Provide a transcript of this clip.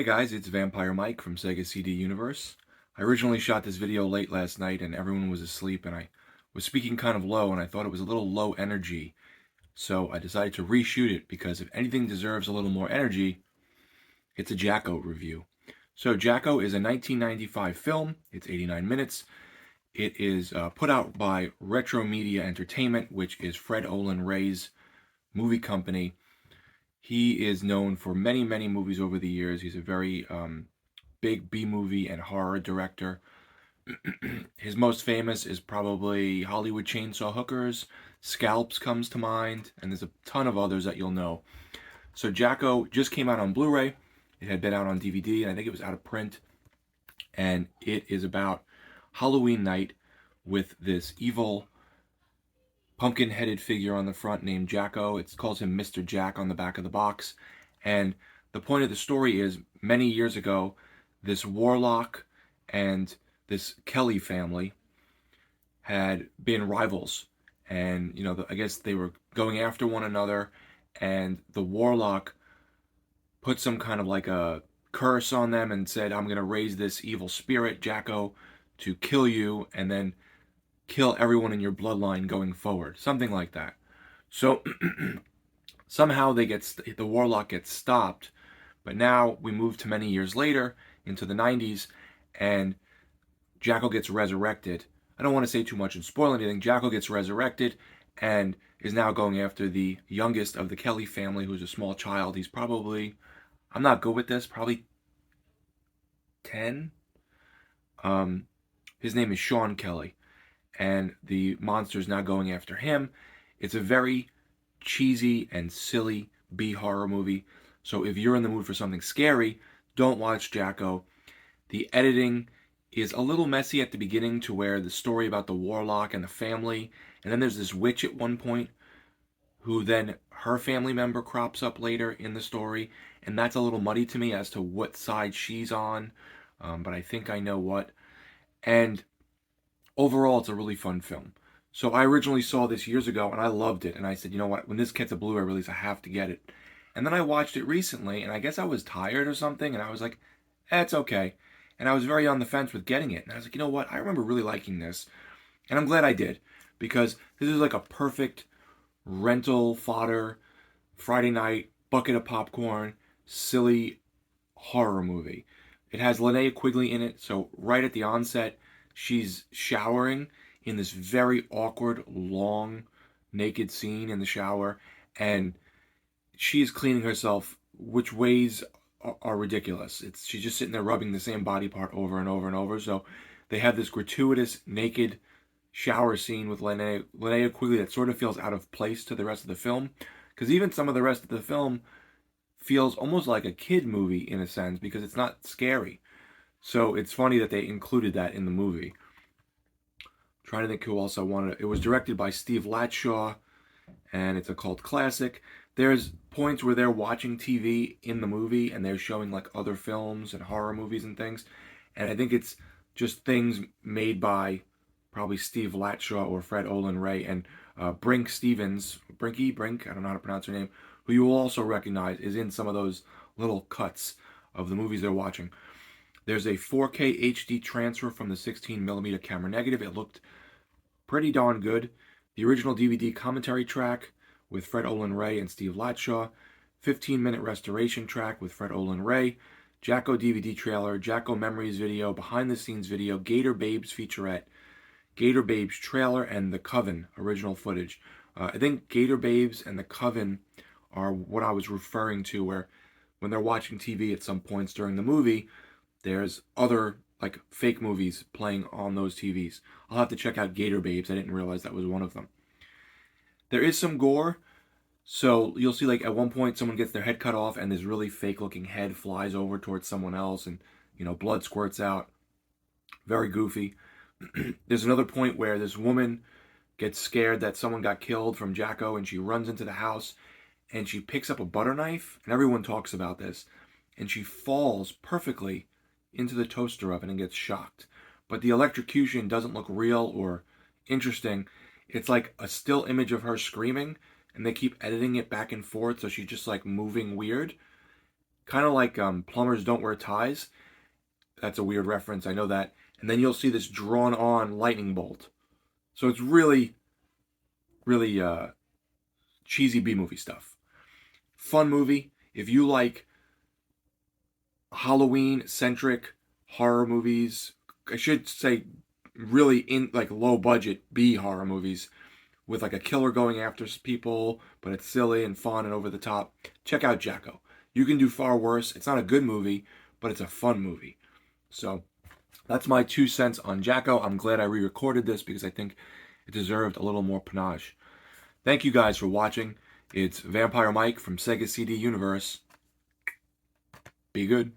Hey guys, it's Vampire Mike from Sega CD Universe. I originally shot this video late last night and everyone was asleep and I was speaking kind of low and I thought it was a little low energy. So I decided to reshoot it because if anything deserves a little more energy, it's a Jacko review. So Jacko is a 1995 film. It's 89 minutes. It is put out by Retro Media Entertainment, which is Fred Olen Ray's movie company. He is known for many, many movies over the years. He's a very big B-movie and horror director. His most famous is probably Hollywood Chainsaw Hookers, Scalps comes to mind, and there's a ton of others that you'll know. So Jacko just came out on Blu-ray. It had been out on DVD, and I think it was out of print. And it is about Halloween night with this evil pumpkin-headed figure on the front named Jacko. It calls him Mr. Jack on the back of the box. And the point of the story is, many years ago, this warlock and this Kelly family had been rivals. And, I guess they were going after one another. And the warlock put some kind of like a curse on them and said, I'm going to raise this evil spirit, Jacko, to kill you and then kill everyone in your bloodline going forward. Something like that. So somehow the warlock gets stopped. But now we move to many years later into the 90s and Jacko gets resurrected. I don't want to say too much and spoil anything. Jacko gets resurrected and is now going after the youngest of the Kelly family, who's a small child. He's probably, I'm not good with this, probably 10. His name is Sean Kelly. And the monster's now going after him. It's a very cheesy and silly B-horror movie. So if you're in the mood for something scary, don't watch Jacko. The editing is a little messy at the beginning to where the story about the warlock and the family, and then there's this witch at one point who then her family member crops up later in the story, and that's a little muddy to me as to what side she's on, but I think I know what. And overall, it's a really fun film. So I originally saw this years ago, and I loved it. And I said, you know what? When this gets a Blu-ray release, I have to get it. And then I watched it recently, and I guess I was tired or something, and I was like, it's okay. And I was very on the fence with getting it. And I was like, you know what? I remember really liking this. And I'm glad I did, because this is like a perfect rental fodder, Friday night, bucket of popcorn, silly horror movie. It has Linnea Quigley in it, so right at the onset, she's showering in this very awkward, long, naked scene in the shower, and she's cleaning herself, which ways are ridiculous. She's just sitting there rubbing the same body part over and over and over. So they have this gratuitous, naked shower scene with Linnea Quigley that sort of feels out of place to the rest of the film, because even some of the rest of the film feels almost like a kid movie in a sense, because it's not scary. So it's funny that they included that in the movie. I'm trying to think who else I wanted. It was directed by Steve Latshaw, and it's a cult classic. There's points where they're watching TV in the movie, and they're showing like other films and horror movies and things. And I think it's just things made by probably Steve Latshaw or Fred Olen Ray, and Brink Stevens, Brink, I don't know how to pronounce her name, who you will also recognize, is in some of those little cuts of the movies they're watching. There's a 4K HD transfer from the 16mm camera negative. It looked pretty darn good. The original DVD commentary track with Fred Olen Ray and Steve Latshaw. 15-minute restoration track with Fred Olen Ray. Jacko DVD trailer, Jacko Memories video, behind-the-scenes video, Gator Babes featurette, Gator Babes trailer, and The Coven original footage. I think Gator Babes and The Coven are what I was referring to, where when they're watching TV at some points during the movie, there's other like fake movies playing on those TVs. I'll have to check out Gator Babes. I didn't realize that was one of them. There is some gore. So you'll see like at one point someone gets their head cut off and this really fake looking head flies over towards someone else and, blood squirts out. Very goofy. There's another point where this woman gets scared that someone got killed from Jacko and she runs into the house and she picks up a butter knife, and everyone talks about this, and she falls perfectly into the toaster oven and gets shocked. But the electrocution doesn't look real or interesting. It's like a still image of her screaming, and they keep editing it back and forth, so she's just like moving weird. Kind of like plumbers don't wear ties. That's a weird reference, I know that. And then you'll see this drawn-on lightning bolt. So it's really, really cheesy B-movie stuff. Fun movie. If you like Halloween-centric horror movies, I should say really in like low-budget B horror movies with like a killer going after people, but it's silly and fun and over the top, check out Jacko. You can do far worse. It's not a good movie, but it's a fun movie. So that's my 2 cents on Jacko. I'm glad I re-recorded this because I think it deserved a little more panache. Thank you guys for watching. It's Vampire Mike from Sega CD Universe. Be good.